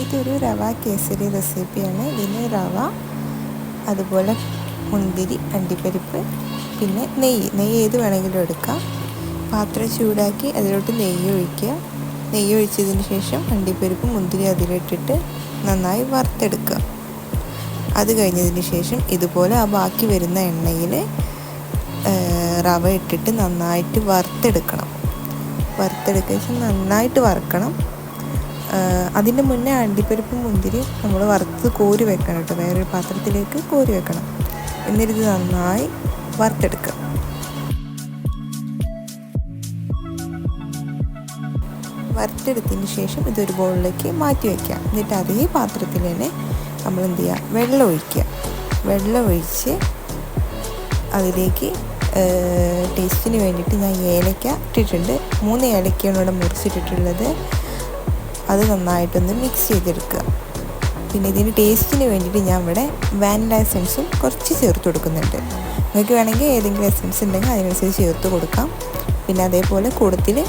ഇതൊരു റവ കേസരി റെസിപ്പിയാണ്. ഇതിന് റവ, അതുപോലെ മുന്തിരി, അണ്ടിപ്പരിപ്പ്, പിന്നെ നെയ്യ് ഏത് വേണമെങ്കിലും എടുക്കാം. പാത്രം ചൂടാക്കി അതിലോട്ട് നെയ്യ് ഒഴിക്കുക. നെയ്യ് ഒഴിച്ചതിന് ശേഷം അണ്ടിപ്പരിപ്പ്, മുന്തിരി അതിലിട്ടിട്ട് നന്നായി വറുത്തെടുക്കുക. അത് കഴിഞ്ഞതിന് ശേഷം ഇതുപോലെ ആ ബാക്കി വരുന്ന എണ്ണയിൽ റവ ഇട്ടിട്ട് നന്നായിട്ട് വറുത്തെടുക്കണം. നന്നായിട്ട് വറുക്കണം. അതിൻ്റെ മുന്നേ അണ്ടിപ്പരിപ്പും മുന്തിരി നമ്മൾ വറുത്ത് കോരി വെക്കണം കേട്ടോ. വേറൊരു പാത്രത്തിലേക്ക് കോരി വെക്കണം. എന്നിട്ട് ഇത് നന്നായി വറുത്തെടുക്കുക. വറുത്തെടുത്തതിന് ശേഷം ഇതൊരു ബൗളിലേക്ക് മാറ്റി വയ്ക്കാം. എന്നിട്ട് അതേ പാത്രത്തിൽ തന്നെ നമ്മൾ എന്ത് ചെയ്യുക, വെള്ളം ഒഴിച്ച് അതിലേക്ക് ടേസ്റ്റിന് വേണ്ടിയിട്ട് ഞാൻ ഏലക്ക ഇട്ടിട്ടുണ്ട്. 3 ഏലക്കയാണ് ഇവിടെ മുറിച്ചിട്ടിട്ടുള്ളത്. അത് നന്നായിട്ടൊന്ന് മിക്സ് ചെയ്തെടുക്കുക. പിന്നെ ഇതിന് ടേസ്റ്റിന് വേണ്ടിയിട്ട് ഞാൻ ഇവിടെ വാനില എസൻസും കുറച്ച് ചേർത്ത് കൊടുക്കുന്നുണ്ട്. നിങ്ങൾക്ക് വേണമെങ്കിൽ ഏതെങ്കിലും എസൻസ് ഉണ്ടെങ്കിൽ അതിനനുസരിച്ച് ചേർത്ത് കൊടുക്കാം. പിന്നെ അതേപോലെ കൂട്ടത്തിൽ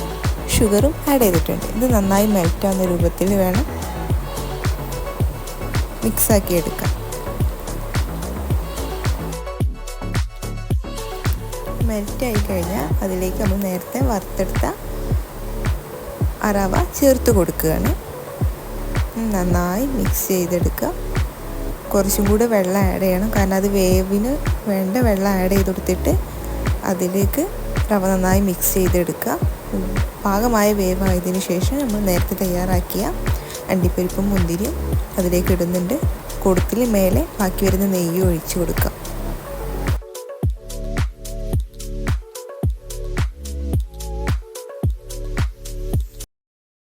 ഷുഗറും ആഡ് ചെയ്തിട്ടുണ്ട്. ഇത് നന്നായി മെൽറ്റാവുന്ന രൂപത്തിൽ വേണം മിക്സാക്കി എടുക്കാം. മെൽറ്റായി കഴിഞ്ഞാൽ അതിലേക്ക് നമ്മൾ നേരത്തെ വറുത്തെടുത്ത റവ ചേർത്ത് കൊടുക്കുകയാണ്. നന്നായി മിക്സ് ചെയ്തെടുക്കുക. കുറച്ചും കൂടെ വെള്ളം ആഡ് ചെയ്യണം, കാരണം അത് വേവിന് വേണ്ട വെള്ളം ആഡ് ചെയ്ത് കൊടുത്തിട്ട് അതിലേക്ക് റവ നന്നായി മിക്സ് ചെയ്തെടുക്കുക. പാകമായ വേവായതിനു ശേഷം നമ്മൾ നേരത്തെ തയ്യാറാക്കിയ അണ്ടിപ്പരിപ്പും മുന്തിരിയും അതിലേക്ക് ഇടുന്നുണ്ട്. കൂട്ടത്തിൽ മേലെ ബാക്കി വരുന്ന നെയ്യ് ഒഴിച്ച് കൊടുക്കുക.